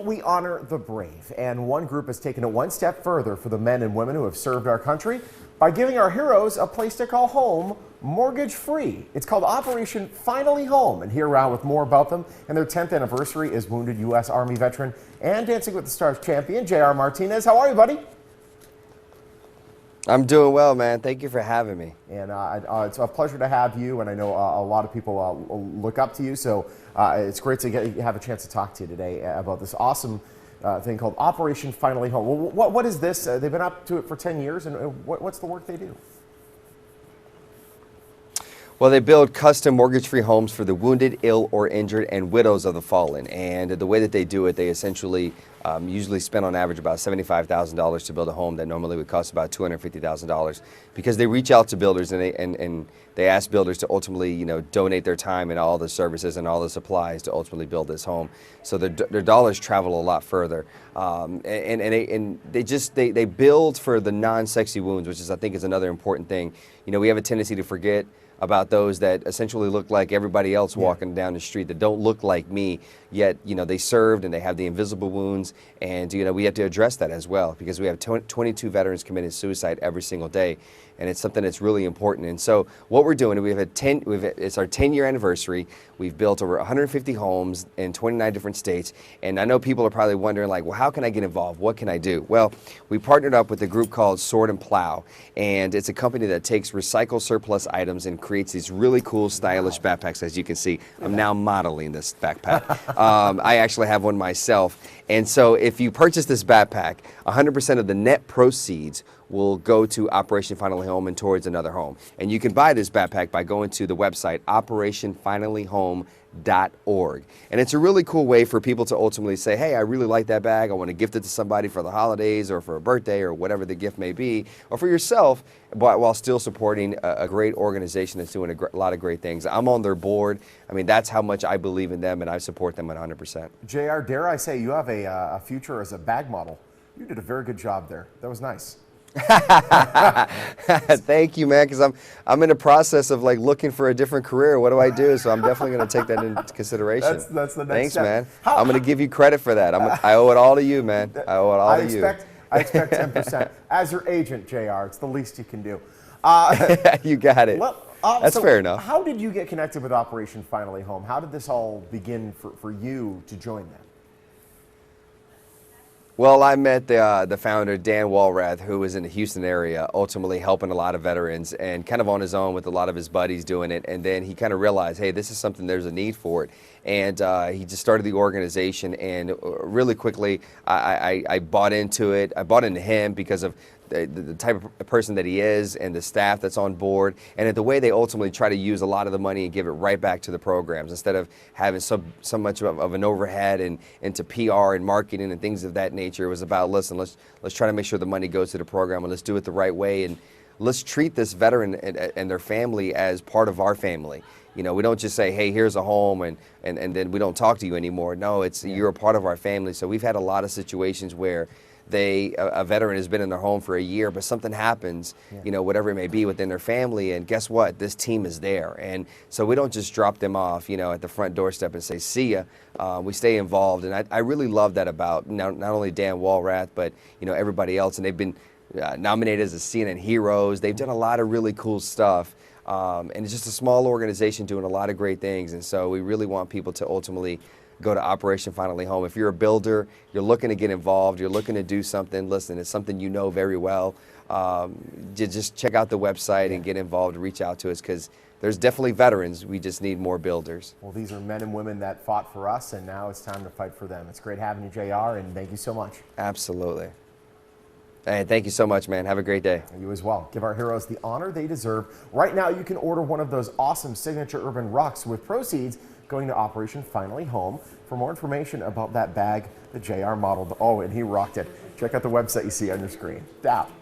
we honor the brave, and one group has taken it one step further for the men and women who have served our country by giving our heroes a place to call home, mortgage-free. It's called Operation Finally Home, and here around with more about them and their 10th anniversary is wounded U.S. Army veteran and Dancing with the Stars champion, J.R. Martinez. How are you, buddy? I'm doing well, man. Thank you for having me. And it's a pleasure to have you, and I know a lot of people look up to you, so it's great to have a chance to talk to you today about this awesome thing called Operation Finally Home. Well, what is this? They've been up to it for 10 years, and what's the work they do? Well, they build custom mortgage-free homes for the wounded, ill, or injured, and widows of the fallen. And the way that they do it, they essentially usually spend on average about $75,000 to build a home that normally would cost about $250,000, because they reach out to builders and they ask builders to ultimately, donate their time and all the services and all the supplies to ultimately build this home. So their dollars travel a lot further, and they build for the non-sexy wounds, which is, I think, is another important thing. We have a tendency to forget about those that essentially look like everybody else walking down the street, that don't look like me, yet they served and they have the invisible wounds, and we have to address that as well, because we have 22 veterans committing suicide every single day, and it's something that's really important. And so what we're doing, it's our 10-year anniversary. We've built over 150 homes in 29 different states, and I know people are probably wondering, like, well, how can I get involved? What can I do? Well, we partnered up with a group called Sword and Plow, and it's a company that takes recycled surplus items and creates these really cool, stylish backpacks. As you can see, I'm now modeling this backpack. I actually have one myself. And so if you purchase this backpack, 100% of the net proceeds will go to Operation Finally Home and towards another home. And you can buy this backpack by going to the website operationfinallyhome.org. And it's a really cool way for people to ultimately say, hey, I really like that bag. I want to gift it to somebody for the holidays or for a birthday or whatever the gift may be, or for yourself, but while still supporting a great organization that's doing a lot of great things. I'm on their board. I mean, that's how much I believe in them, and I support them 100%. JR, dare I say, you have a future as a bag model. You did a very good job there. That was nice. Thank you, man, because I'm in the process of looking for a different career. What do I do? So I'm definitely going to take that into consideration. That's the next Thanks, step. man. I'm going to give you credit for that. I owe it all to you, man. I owe it all to you. I expect 10%. As your agent, JR, it's the least you can do. You got it. Well, that's fair enough. How did you get connected with Operation Finally Home? How did this all begin for you to join them? Well, I met the founder, Dan Walrath, who was in the Houston area, ultimately helping a lot of veterans and kind of on his own with a lot of his buddies doing it. And then he kind of realized, hey, this is something, there's a need for it. And he just started the organization, and really quickly I bought into it. I bought into him because of the type of person that he is and the staff that's on board, and the way they ultimately try to use a lot of the money and give it right back to the programs instead of having so much of an overhead and into PR and marketing and things of that nature. It was about, listen, let's try to make sure the money goes to the program, and let's do it the right way, and let's treat this veteran and their family as part of our family. We don't just say, hey, here's a home, and then we don't talk to you anymore. No, you're a part of our family. So we've had a lot of situations where a veteran has been in their home for a year, but something happens, whatever it may be within their family, and guess what? This team is there. And so we don't just drop them off, at the front doorstep and say, see ya. We stay involved, and I really love that about not only Dan Walrath, but, everybody else. And they've been nominated as the CNN Heroes. They've done a lot of really cool stuff. And it's just a small organization doing a lot of great things. And so we really want people to ultimately go to Operation Finally Home. If you're a builder, you're looking to get involved, you're looking to do something, listen, it's something you know very well. Just check out the website and get involved, reach out to us, because there's definitely veterans. We just need more builders. Well, these are men and women that fought for us, and now it's time to fight for them. It's great having you, JR, and thank you so much. Absolutely. Hey, thank you so much, man. Have a great day. You as well. Give our heroes the honor they deserve. Right now, you can order one of those awesome Signature Urban Rucks with proceeds going to Operation Finally Home. For more information about that bag that JR modeled, and he rocked it, check out the website you see on your screen. Thank you.